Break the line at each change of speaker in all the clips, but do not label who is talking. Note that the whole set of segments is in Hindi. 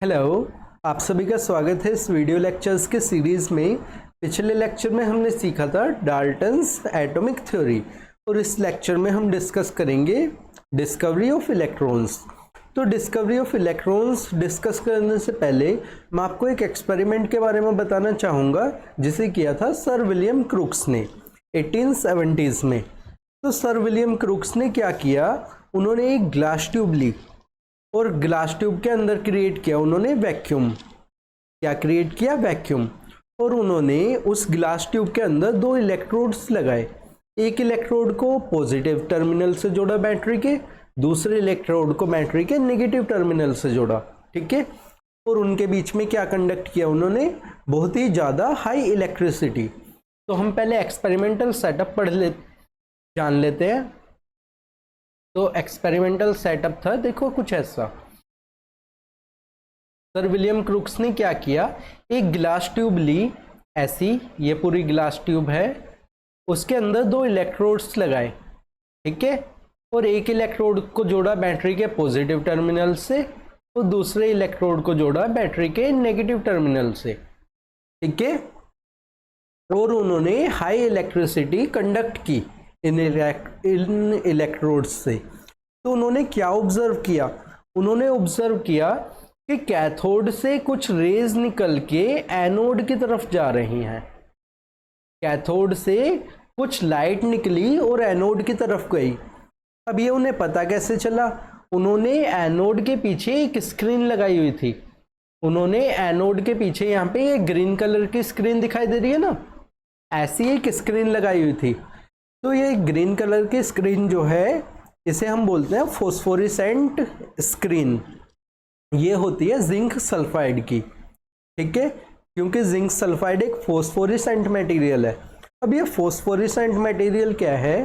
हेलो, आप सभी का स्वागत है इस वीडियो लेक्चर्स के सीरीज़ में। पिछले लेक्चर में हमने सीखा था डाल्टन्स एटॉमिक थ्योरी और इस लेक्चर में हम डिस्कस करेंगे डिस्कवरी ऑफ इलेक्ट्रॉन्स। तो डिस्कवरी ऑफ इलेक्ट्रॉन्स डिस्कस करने से पहले मैं आपको एक एक्सपेरिमेंट के बारे में बताना चाहूँगा जिसे किया था सर विलियम क्रूक्स ने 1870s में। तो सर विलियम क्रूक्स ने क्या किया, उन्होंने एक ग्लास ट्यूब ली और ग्लास ट्यूब के अंदर क्रिएट किया उन्होंने वैक्यूम। क्या क्रिएट किया? वैक्यूम। और उन्होंने उस ग्लास ट्यूब के अंदर दो इलेक्ट्रोड्स लगाए। एक इलेक्ट्रोड को पॉजिटिव टर्मिनल से जोड़ा बैटरी के, दूसरे इलेक्ट्रोड को बैटरी के नेगेटिव टर्मिनल से जोड़ा। ठीक है। और उनके बीच में क्या कंडक्ट किया उन्होंने? बहुत ही ज़्यादा हाई इलेक्ट्रिसिटी। तो हम पहले एक्सपेरिमेंटल सेटअप जान लेते हैं। तो एक्सपेरिमेंटल सेटअप था, देखो कुछ ऐसा। सर विलियम क्रूक्स ने क्या किया, एक ग्लास ट्यूब ली ऐसी, ये पूरी ग्लास ट्यूब है, उसके अंदर दो इलेक्ट्रोड्स लगाए। ठीक है। और एक इलेक्ट्रोड को जोड़ा बैटरी के पॉजिटिव टर्मिनल से और दूसरे इलेक्ट्रोड को जोड़ा बैटरी के नेगेटिव टर्मिनल से। ठीक है। और उन्होंने हाई इलेक्ट्रिसिटी कंडक्ट की इन इलेक्ट्रोड्स से। तो उन्होंने क्या ऑब्जर्व किया? उन्होंने ऑब्जर्व किया कि कैथोड से कुछ रेज निकल के एनोड की तरफ जा रही हैं। कैथोड से कुछ लाइट निकली और एनोड की तरफ गई। अब ये उन्हें पता कैसे चला? उन्होंने एनोड के पीछे एक स्क्रीन लगाई हुई थी। उन्होंने एनोड के पीछे, यहाँ पे ये ग्रीन कलर की स्क्रीन दिखाई दे रही है ना, ऐसी एक स्क्रीन लगाई हुई थी। तो ये ग्रीन कलर की स्क्रीन जो है, इसे हम बोलते हैं फोस्फोरेसेंट स्क्रीन। ये होती है जिंक सल्फाइड की। ठीक है। क्योंकि जिंक सल्फाइड एक फोस्फोरेसेंट मटेरियल है। अब ये फोस्फोरेसेंट मटेरियल क्या है?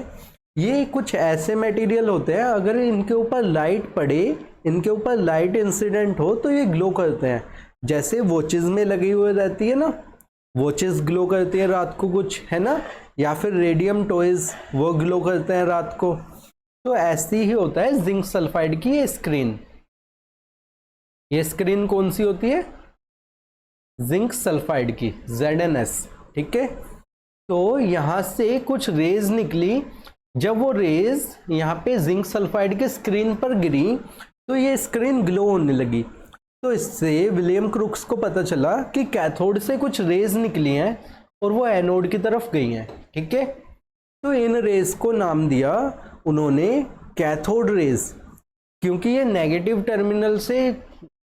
ये कुछ ऐसे मटेरियल होते हैं, अगर इनके ऊपर लाइट पड़े, इनके ऊपर लाइट इंसिडेंट हो तो ये ग्लो करते हैं। जैसे वॉचेस में लगी हुई रहती है ना, वॉचेस ग्लो करती है रात को कुछ, है ना, या फिर रेडियम टॉयज वो ग्लो करते हैं रात को। तो ऐसी ही होता है जिंक सल्फाइड की ये स्क्रीन। ये स्क्रीन कौन सी होती है? जिंक सल्फाइड की, ZnS। ठीक है। तो यहां से कुछ रेज निकली। जब वो रेज यहाँ पे जिंक सल्फाइड के स्क्रीन पर गिरी तो ये स्क्रीन ग्लो होने लगी। तो इससे विलियम क्रूक्स को पता चला कि कैथोड से कुछ रेज निकली हैं और वो एनोड की तरफ गई हैं। ठीक है। तो इन रेज को नाम दिया उन्होंने कैथोड रेज, क्योंकि ये नेगेटिव टर्मिनल से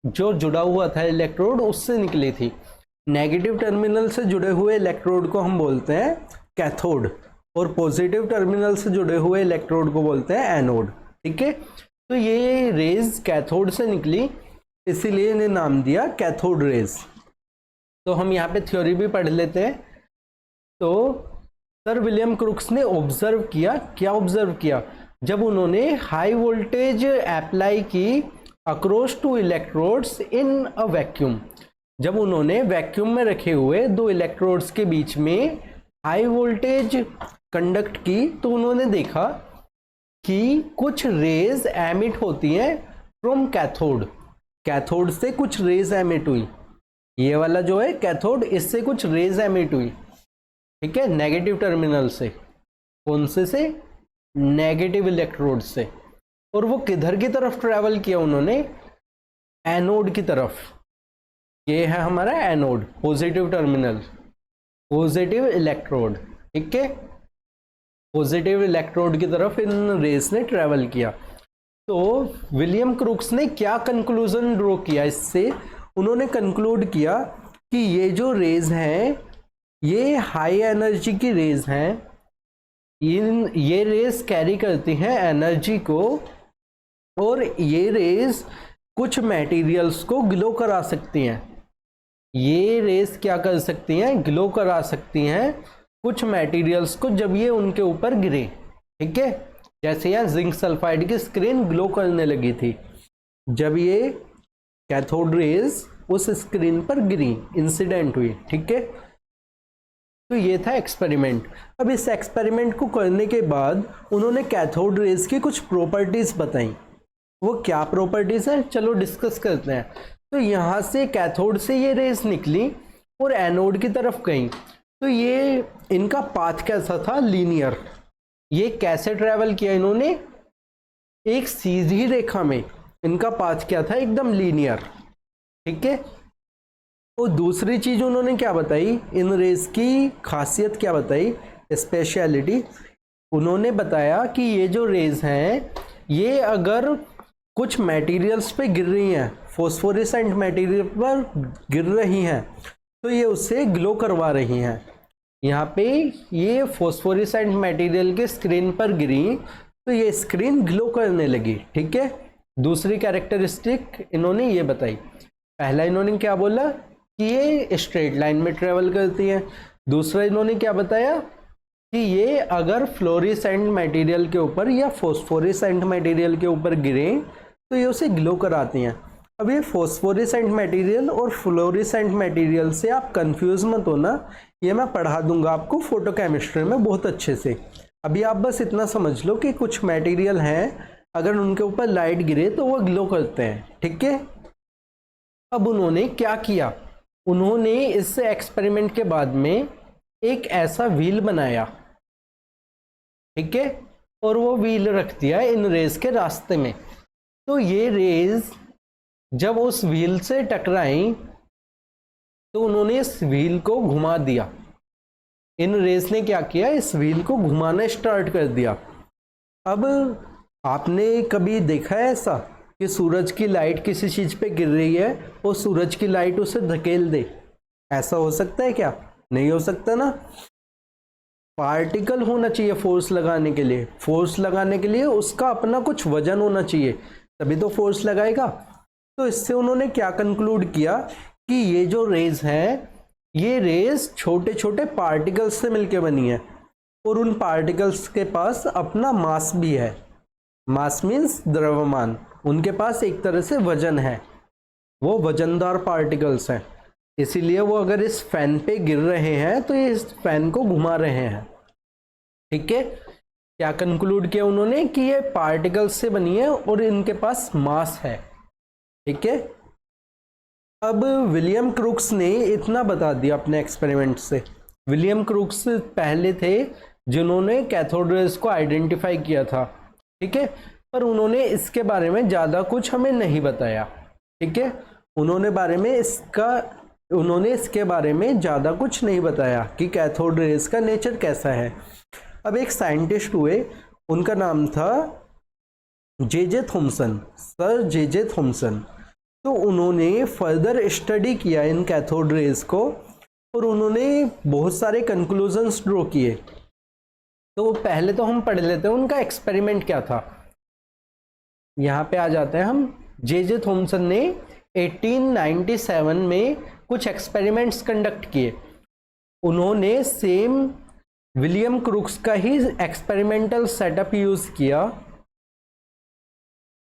जो जुड़ा हुआ था इलेक्ट्रोड, उससे निकली थी। नेगेटिव टर्मिनल से जुड़े हुए इलेक्ट्रोड को हम बोलते हैं कैथोड और पॉजिटिव टर्मिनल से जुड़े हुए इलेक्ट्रोड को बोलते हैं एनोड। ठीक है। तो ये रेज कैथोड से निकली, इसीलिए इन्हें नाम दिया कैथोड रेज। तो हम यहाँ पे थ्योरी भी पढ़ लेते हैं। तो सर विलियम क्रूक्स ने ऑब्जर्व किया, क्या ऑब्जर्व किया? जब उन्होंने हाई वोल्टेज अप्लाई की across two electrodes in a vacuum, जब उन्होंने वैक्यूम में रखे हुए दो इलेक्ट्रोड्स के बीच में हाई वोल्टेज कंडक्ट की, तो उन्होंने देखा कि कुछ रेज एमिट होती हैं फ्रॉम कैथोड। कैथोड से कुछ रेज एमिट हुई। ये वाला जो है कैथोड, इससे कुछ रेज एमिट हुई। ठीक है। नेगेटिव टर्मिनल से। कौन से? नेगेटिव इलेक्ट्रोड से। और वो किधर की तरफ ट्रेवल किया उन्होंने? एनोड की तरफ। ये है हमारा anode, positive terminal, positive electrode. ठीक है। पॉजिटिव इलेक्ट्रोड की तरफ इन रेस ने ट्रेवल किया। तो विलियम क्रूक्स ने क्या कंक्लूजन ड्रॉ किया इससे? उन्होंने कंक्लूड किया कि ये जो रेज हैं, ये हाई एनर्जी की रेज हैं। ये रेज कैरी करती हैं एनर्जी को, और ये रेज कुछ मटेरियल्स को ग्लो करा सकती हैं। ये रेज क्या कर सकती हैं? ग्लो करा सकती हैं कुछ मटेरियल्स को जब ये उनके ऊपर गिरे। ठीक है। जैसे यहाँ जिंक सल्फाइड की स्क्रीन ग्लो करने लगी थी जब ये कैथोड रेज उस स्क्रीन पर गिरी, इंसिडेंट हुई। ठीक है। तो ये था एक्सपेरिमेंट। अब इस एक्सपेरिमेंट को करने के बाद उन्होंने कैथोड रेज की कुछ प्रॉपर्टीज बताई। वो क्या प्रॉपर्टीज है, चलो डिस्कस करते हैं। तो यहाँ से कैथोड से ये रेज निकली और एनोड की तरफ गई। तो ये इनका पाथ कैसा था? लीनियर। ये कैसे ट्रेवल किया इन्होंने? एक सीधी रेखा में। इनका पाथ क्या था? एकदम लीनियर। ठीक है। और दूसरी चीज उन्होंने क्या बताई, इन रेज की खासियत क्या बताई, स्पेशलिटी, उन्होंने बताया कि ये जो रेज हैं ये अगर कुछ मटेरियल्स पे गिर रही हैं, फोस्फोरेसेंट मटेरियल पर गिर रही हैं, तो ये उससे ग्लो करवा रही हैं। यहाँ पे ये फोस्फोरेसेंट मटेरियल के स्क्रीन पर गिरी तो ये स्क्रीन ग्लो करने लगी। ठीक है। दूसरी कैरेक्टरिस्टिक इन्होंने ये बताई। पहला इन्होंने क्या बोला कि ये स्ट्रेट लाइन में ट्रेवल करती है। दूसरा इन्होंने क्या बताया कि ये अगर फ्लोरेसेंट मटेरियल के ऊपर या फोस्फोरेसेंट मटेरियल के ऊपर गिरे तो ये उसे ग्लो कराती हैं। अब ये फोस्फोरेसेंट मटेरियल और फ्लोरेसेंट मटेरियल से आप कंफ्यूज मत होना, ये मैं पढ़ा दूंगा आपको फोटोकेमिस्ट्री में बहुत अच्छे से। अभी आप बस इतना समझ लो कि कुछ मटेरियल हैं अगर उनके ऊपर लाइट गिरे तो वो ग्लो करते हैं। ठीक है। अब उन्होंने क्या किया, उन्होंने इस एक्सपेरिमेंट के बाद में एक ऐसा व्हील बनाया। ठीक है। और वो व्हील रख दिया इन रेज के रास्ते में। तो ये रेज जब उस व्हील से टकराई तो उन्होंने इस व्हील को घुमा दिया। इन रेस ने क्या किया, इस व्हील को घुमाना स्टार्ट कर दिया। अब आपने कभी देखा है ऐसा कि सूरज की लाइट किसी चीज पे गिर रही है और सूरज की लाइट उसे धकेल दे? ऐसा हो सकता है क्या? नहीं हो सकता ना। पार्टिकल होना चाहिए फोर्स लगाने के लिए। फोर्स लगाने के लिए उसका अपना कुछ वजन होना चाहिए, तभी तो फोर्स लगाएगा। तो इससे उन्होंने क्या कंक्लूड किया कि ये जो रेज हैं ये रेज छोटे छोटे पार्टिकल्स से मिलकर बनी है और उन पार्टिकल्स के पास अपना मास भी है। मास मीन्स द्रव्यमान। उनके पास एक तरह से वजन है, वो वजनदार पार्टिकल्स हैं, इसीलिए वो अगर इस फैन पे गिर रहे हैं तो ये इस फैन को घुमा रहे हैं। ठीक है। क्या कंक्लूड किया उन्होंने कि ये पार्टिकल्स से बनी है और इनके पास मास है। ठीक है। अब विलियम क्रूक्स ने इतना बता दिया अपने एक्सपेरिमेंट से। विलियम क्रूक्स पहले थे जिन्होंने कैथोड रेज को आइडेंटिफाई किया था। ठीक है। पर उन्होंने इसके बारे में ज़्यादा कुछ हमें नहीं बताया। ठीक है। उन्होंने इसके बारे में ज़्यादा कुछ नहीं बताया कि कैथोड रेज का नेचर कैसा है। अब एक साइंटिस्ट हुए, उनका नाम था J Thomson, sir J Thompson. तो उन्होंने फर्दर स्टडी किया इन कैथोड रेज को और उन्होंने बहुत सारे कंक्लूजन्स ड्रॉ किए। तो पहले तो हम पढ़ लेते हैं उनका एक्सपेरिमेंट क्या था। यहाँ पे आ जाते हैं हम। जे थॉमसन ने 1897 में कुछ एक्सपेरिमेंट्स कंडक्ट किए। उन्होंने सेम विलियम क्रूक्स का ही एक्सपेरिमेंटल सेटअप यूज किया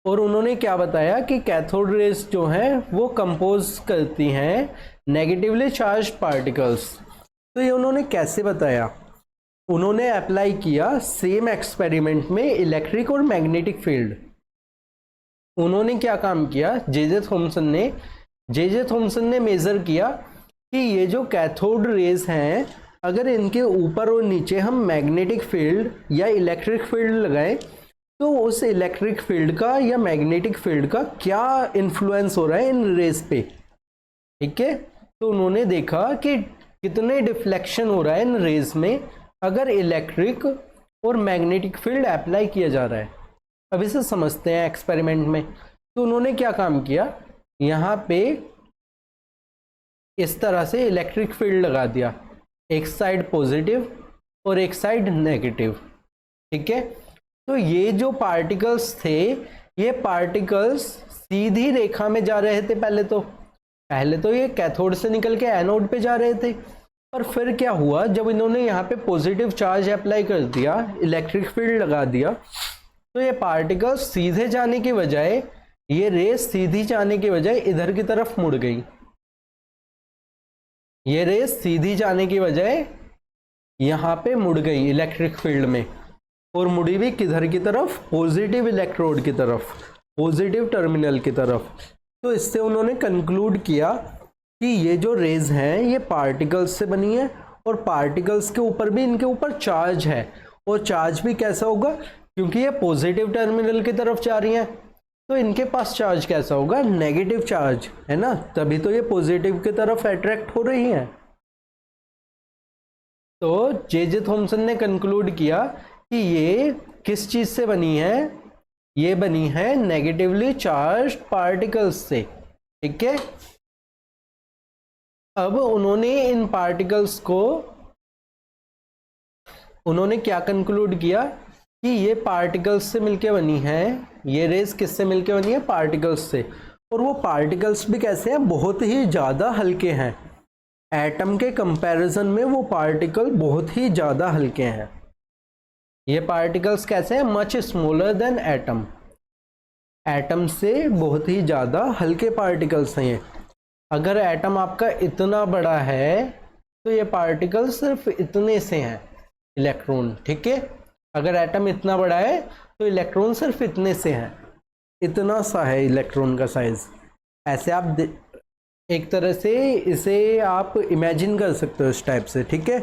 और उन्होंने क्या बताया कि कैथोड रेज जो हैं वो कंपोज करती हैं नेगेटिवली चार्ज पार्टिकल्स। तो ये उन्होंने कैसे बताया, उन्होंने अप्लाई किया सेम एक्सपेरिमेंट में इलेक्ट्रिक और मैग्नेटिक फील्ड। उन्होंने क्या काम किया, जे थॉमसन ने मेजर किया कि ये जो कैथोड रेज हैं अगर इनके ऊपर और नीचे हम मैग्नेटिक फील्ड या इलेक्ट्रिक फील्ड लगाएं तो उस इलेक्ट्रिक फील्ड का या मैग्नेटिक फील्ड का क्या इन्फ्लुएंस हो रहा है इन रेज पे। ठीक है। तो उन्होंने देखा कि कितने डिफ्लेक्शन हो रहा है इन रेज में अगर इलेक्ट्रिक और मैग्नेटिक फील्ड अप्लाई किया जा रहा है। अब इसे समझते हैं एक्सपेरिमेंट में। तो उन्होंने क्या काम किया, यहाँ पे इस तरह से इलेक्ट्रिक फील्ड लगा दिया, एक साइड पॉजिटिव और एक साइड नेगेटिव। ठीक है। तो ये जो पार्टिकल्स थे ये पार्टिकल्स सीधी रेखा में जा रहे थे। पहले तो ये कैथोड से निकल के एनोड पे जा रहे थे, पर फिर क्या हुआ, जब इन्होंने यहाँ पे पॉजिटिव चार्ज अप्लाई कर दिया, इलेक्ट्रिक फील्ड लगा दिया, तो ये पार्टिकल्स सीधे जाने की बजाय, ये रेस सीधी जाने की बजाय इधर की तरफ मुड़ गई। ये रेस सीधी जाने की बजाय यहाँ पे मुड़ गई इलेक्ट्रिक फील्ड में, और मुड़ी भी किधर की तरफ, पॉजिटिव इलेक्ट्रोड की तरफ, पॉजिटिव टर्मिनल की तरफ। तो इससे उन्होंने कंक्लूड किया कि ये जो रेज हैं ये पार्टिकल्स से बनी है, और पार्टिकल्स के ऊपर भी इनके ऊपर चार्ज है, और चार्ज भी कैसा होगा, क्योंकि ये पॉजिटिव टर्मिनल की तरफ जा रही हैं तो इनके पास चार्ज कैसा होगा, नेगेटिव चार्ज है ना, तभी तो ये पॉजिटिव की तरफ अट्रैक्ट हो रही हैं। तो जे थॉमसन ने कंक्लूड किया कि ये किस चीज से बनी है, ये बनी है नेगेटिवली चार्ज्ड पार्टिकल्स से, ठीक है। अब उन्होंने इन पार्टिकल्स को उन्होंने क्या कंक्लूड किया कि ये पार्टिकल्स से मिलके बनी है, ये रेज किससे मिलके बनी है, पार्टिकल्स से, और वो पार्टिकल्स भी कैसे हैं, बहुत ही ज़्यादा हल्के हैं। एटम के कंपैरिजन में वो पार्टिकल बहुत ही ज़्यादा हल्के हैं। ये पार्टिकल्स कैसे हैं, much smaller than atom, atom से बहुत ही ज़्यादा हल्के पार्टिकल्स हैं ये। अगर एटम आपका इतना बड़ा है तो ये पार्टिकल सिर्फ इतने से हैं, इलेक्ट्रॉन, ठीक है। अगर एटम इतना बड़ा है तो इलेक्ट्रॉन सिर्फ इतने से हैं, इतना सा है इलेक्ट्रॉन का साइज। ऐसे आप एक तरह से इसे आप इमेजिन कर सकते हो इस टाइप से, ठीक है।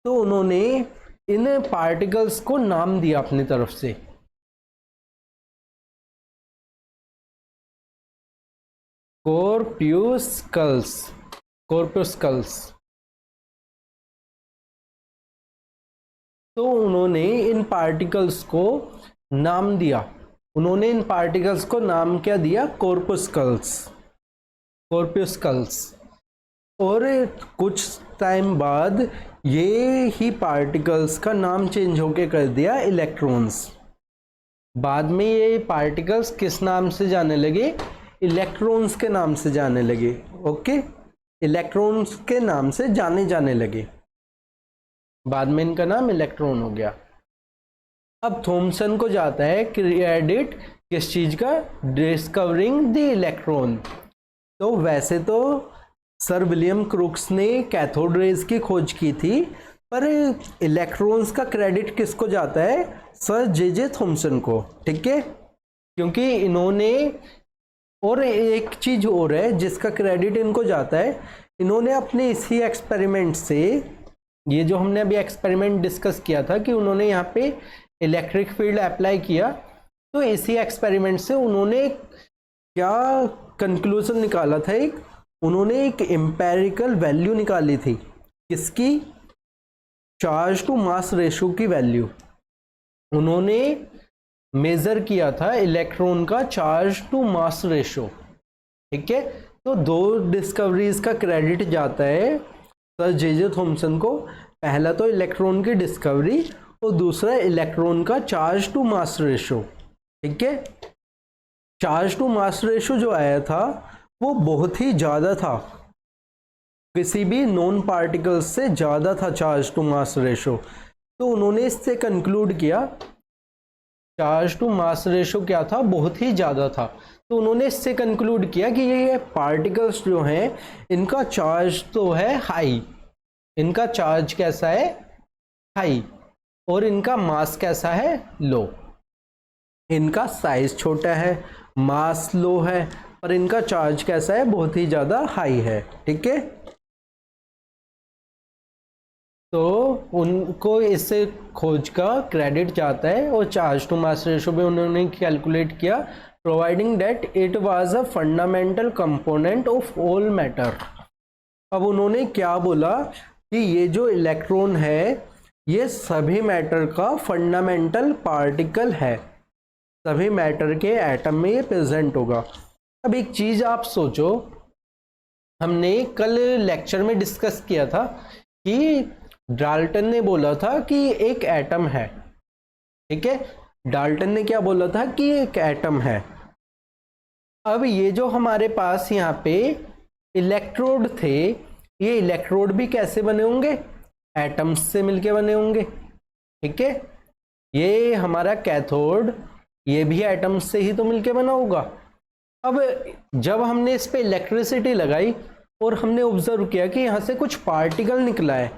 तो उन्होंने इन पार्टिकल्स को नाम दिया अपनी तरफ से, कॉर्प्यूस्कल्स, कॉर्प्यूस्कल्स। तो उन्होंने इन पार्टिकल्स को नाम दिया, उन्होंने इन पार्टिकल्स को नाम क्या दिया, कॉर्पस्कल्स, कॉर्प्यूस्कल्स। और कुछ टाइम बाद ये ही पार्टिकल्स का नाम चेंज होके कर दिया इलेक्ट्रॉन्स। बाद में ये पार्टिकल्स किस नाम से जाने लगे, इलेक्ट्रॉन्स के नाम से जाने लगे, ओके, इलेक्ट्रॉन्स के नाम से जाने लगे। बाद में इनका नाम इलेक्ट्रॉन हो गया। अब थॉमसन को जाता है क्रेडिट किस चीज का, डिस्कवरिंग द इलेक्ट्रॉन। तो वैसे तो सर विलियम क्रुक्स ने कैथोड रेज की खोज की थी, पर इलेक्ट्रॉन्स का क्रेडिट किसको जाता है, सर जे थॉमसन को, ठीक है। क्योंकि इन्होंने, और एक चीज और है जिसका क्रेडिट इनको जाता है, इन्होंने अपने इसी एक्सपेरिमेंट से, ये जो हमने अभी एक्सपेरिमेंट डिस्कस किया था कि उन्होंने यहाँ पे इलेक्ट्रिक फील्ड अप्लाई किया, तो इसी एक्सपेरिमेंट से उन्होंने क्या कंक्लूजन निकाला था, उन्होंने एक एम्पेरिकल वैल्यू निकाली थी, किसकी, चार्ज टू मास रेशो की वैल्यू। उन्होंने मेजर किया था इलेक्ट्रॉन का चार्ज टू मास रेशो, ठीक है। तो दो डिस्कवरीज का क्रेडिट जाता है सर जे थॉमसन को, पहला तो इलेक्ट्रॉन की डिस्कवरी और दूसरा इलेक्ट्रॉन का चार्ज टू मास रेशो, ठीक है। चार्ज टू मास रेशो जो आया था वो बहुत ही ज़्यादा था, किसी भी नॉन पार्टिकल से ज़्यादा था चार्ज टू मास रेशो। तो उन्होंने इससे कंक्लूड किया, चार्ज टू मास रेशो क्या था, बहुत ही ज़्यादा था। तो उन्होंने इससे कंक्लूड किया कि ये पार्टिकल्स जो हैं इनका चार्ज तो है हाई, इनका चार्ज कैसा है, हाई, और इनका मास कैसा है, लो। इनका साइज छोटा है, मास लो है, पर इनका चार्ज कैसा है, बहुत ही ज़्यादा हाई है, ठीक है। तो उनको इससे खोज का क्रेडिट जाता है, और चार्ज टू मास रेशो भी उन्होंने कैलकुलेट किया, providing that it was a fundamental component of all matter. अब उन्होंने क्या बोला कि ये जो इलेक्ट्रॉन है ये सभी मैटर का फंडामेंटल पार्टिकल है, सभी मैटर के एटम में ये प्रेजेंट होगा। अब एक चीज़ आप सोचो, हमने कल लेक्चर में डिस्कस किया था कि डाल्टन ने बोला था कि एक एटम है, ठीक है। डाल्टन ने क्या बोला था कि एक एटम है। अब ये जो हमारे पास यहाँ पे इलेक्ट्रोड थे, ये इलेक्ट्रोड भी कैसे बने होंगे, एटम्स से मिलके बने होंगे, ठीक है। ये हमारा कैथोड, ये भी एटम्स से ही तो मिलके बना होगा। अब जब हमने इस पे इलेक्ट्रिसिटी लगाई और हमने ऑब्जर्व किया कि यहाँ से कुछ पार्टिकल निकला है,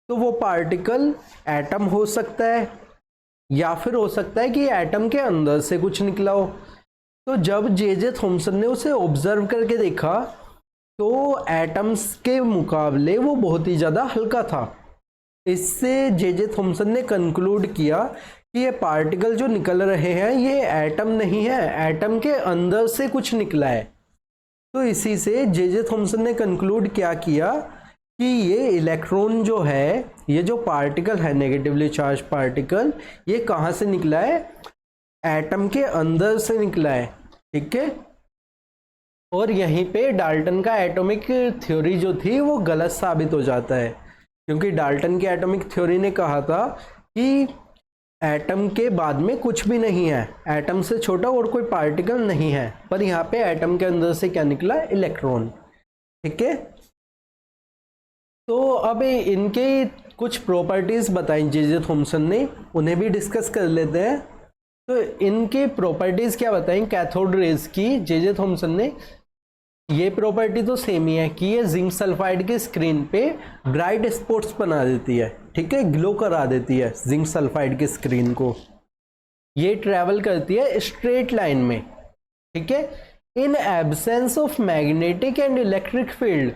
तो वो पार्टिकल एटम हो सकता है या फिर हो सकता है कि एटम के अंदर से कुछ निकला हो। तो जब जे थॉमसन ने उसे ऑब्जर्व करके देखा तो एटम्स के मुकाबले वो बहुत ही ज़्यादा हल्का था। इससे जे थॉमसन ने कंक्लूड किया कि ये पार्टिकल जो निकल रहे हैं ये एटम नहीं है, एटम के अंदर से कुछ निकला है। तो इसी से जे थॉमसन ने कंक्लूड क्या किया कि ये इलेक्ट्रॉन जो है, ये जो पार्टिकल है नेगेटिवली चार्ज पार्टिकल, ये कहाँ से निकला है, एटम के अंदर से निकला है। ठीक है, और यहीं पे डाल्टन का एटॉमिक थ्योरी जो थी वो गलत साबित हो जाता है, क्योंकि डाल्टन की एटॉमिक थ्योरी ने कहा था कि एटम के बाद में कुछ भी नहीं है, एटम से छोटा और कोई पार्टिकल नहीं है, पर यहाँ पे एटम के अंदर से क्या निकला, इलेक्ट्रॉन। ठीक है, तो अब इनके कुछ प्रॉपर्टीज बताई जे थॉमसन ने, उन्हें भी डिस्कस कर लेते हैं। तो इनकी प्रॉपर्टीज क्या बताई कैथोड रेज की जे थॉमसन ने। ये प्रॉपर्टी तो सेम ही है कि ये जिंक सल्फाइड की स्क्रीन पे ब्राइट स्पॉट्स बना देती है। ठीक है, ग्लो करा देती है जिंक सल्फाइड की स्क्रीन को। ये ट्रेवल करती है स्ट्रेट लाइन में। ठीक है, in absence of magnetic and electric field,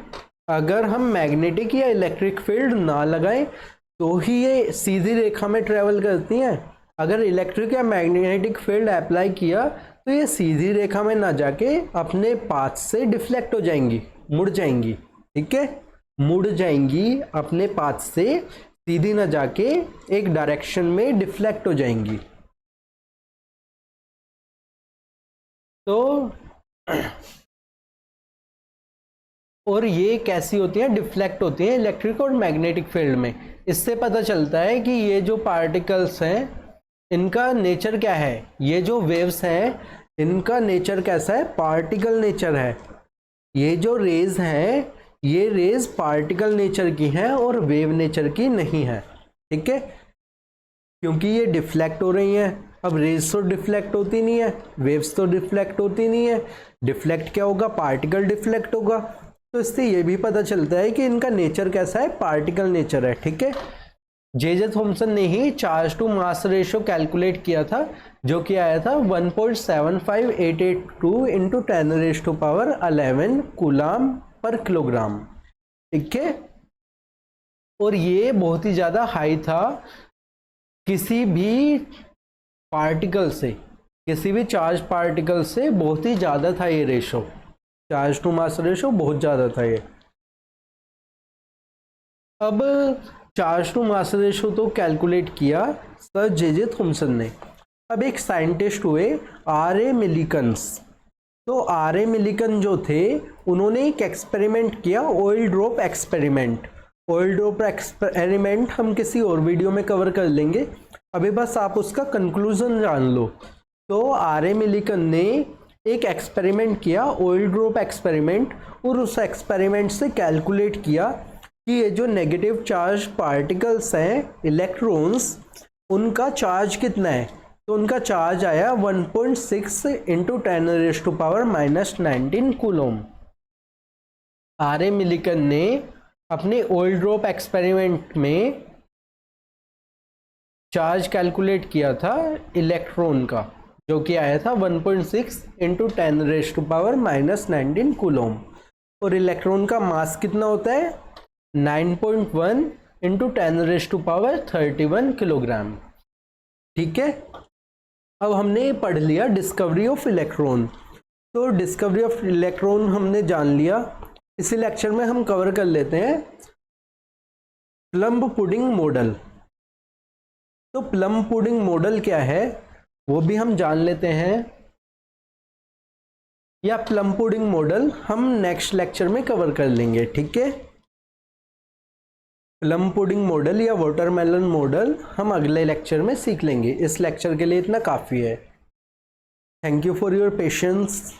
अगर हम मैग्नेटिक या इलेक्ट्रिक फील्ड ना लगाएं तो ही ये सीधी रेखा में ट्रेवल करती हैं। अगर इलेक्ट्रिक या मैग्नेटिक फील्ड अप्लाई किया तो ये सीधी रेखा में ना जाके अपने पाथ से डिफ्लेक्ट हो जाएंगी, मुड़ जाएंगी। ठीक है, मुड़ जाएंगी अपने पाथ से, सीधी ना जाके एक डायरेक्शन में डिफ्लेक्ट हो जाएंगी। तो और ये कैसी होती हैं, डिफ्लेक्ट होती हैं इलेक्ट्रिक और मैग्नेटिक फील्ड में। इससे पता चलता है कि ये जो पार्टिकल्स हैं इनका नेचर क्या है, ये जो वेव्स हैं इनका नेचर कैसा है, पार्टिकल नेचर है। ये जो रेज हैं ये रेज पार्टिकल नेचर की हैं और वेव नेचर की नहीं है। ठीक है, क्योंकि ये डिफ्लेक्ट हो रही हैं। अब रेज तो डिफ्लेक्ट होती नहीं है, वेव्स तो डिफ्लेक्ट होती नहीं है, डिफ्लेक्ट क्या होगा, पार्टिकल डिफ्लेक्ट होगा। तो इससे ये भी पता चलता है कि इनका नेचर कैसा है, पार्टिकल नेचर है। ठीक है, जे थॉमसन ने ही charge to mass ratio calculate किया था, जो कि आया था 1.75882 इंटू 10⁻11 कूलाम पर किलोग्राम। ठीक है, और ये बहुत ही ज़्यादा हाई था किसी भी पार्टिकल से, किसी भी चार्ज पार्टिकल से बहुत ही ज़्यादा था ये ratio, charge to mass ratio बहुत ज़्यादा था ये। अब चार्ज टू मास रेशो तो कैलकुलेट किया सर जे थॉमसन ने। अब एक साइंटिस्ट हुए R.A. मिलिकन्स। तो R.A. मिलिकन जो थे उन्होंने एक एक्सपेरिमेंट किया, oil drop experiment. Oil drop experiment हम किसी और वीडियो में कवर कर लेंगे, अभी बस आप उसका कंक्लूजन जान लो। तो R.A. मिलिकन ने एक एक्सपेरिमेंट किया, ऑयल ड्रॉप एक्सपेरिमेंट, और उस एक्सपेरिमेंट से कैलकुलेट किया कि ये जो नेगेटिव चार्ज पार्टिकल्स हैं, इलेक्ट्रॉन्स, उनका चार्ज कितना है। तो उनका चार्ज आया 1.6 इंटू 10⁻⁻19 कूलोम। R.A. मिलिकन ने अपने ऑयल ड्रॉप एक्सपेरिमेंट में चार्ज कैलकुलेट किया था इलेक्ट्रॉन का, जो कि आया था 1.6 इंटू 10⁻⁻19 कूलोम। और इलेक्ट्रॉन का मास कितना होता है, 9.1 इंटू 10⁻31 किलोग्राम। ठीक है, अब हमने पढ़ लिया डिस्कवरी ऑफ इलेक्ट्रॉन। तो डिस्कवरी ऑफ इलेक्ट्रॉन हमने जान लिया। इसी लेक्चर में हम कवर कर लेते हैं प्लम पुडिंग मॉडल। तो प्लम पुडिंग मॉडल क्या है वो भी हम जान लेते हैं, या प्लम पुडिंग मॉडल हम नेक्स्ट लेक्चर में कवर कर लेंगे। ठीक है, प्लम पुडिंग मॉडल या वाटरमेलन मॉडल हम अगले लेक्चर में सीख लेंगे। इस लेक्चर के लिए इतना काफ़ी है। Thank you for your patience.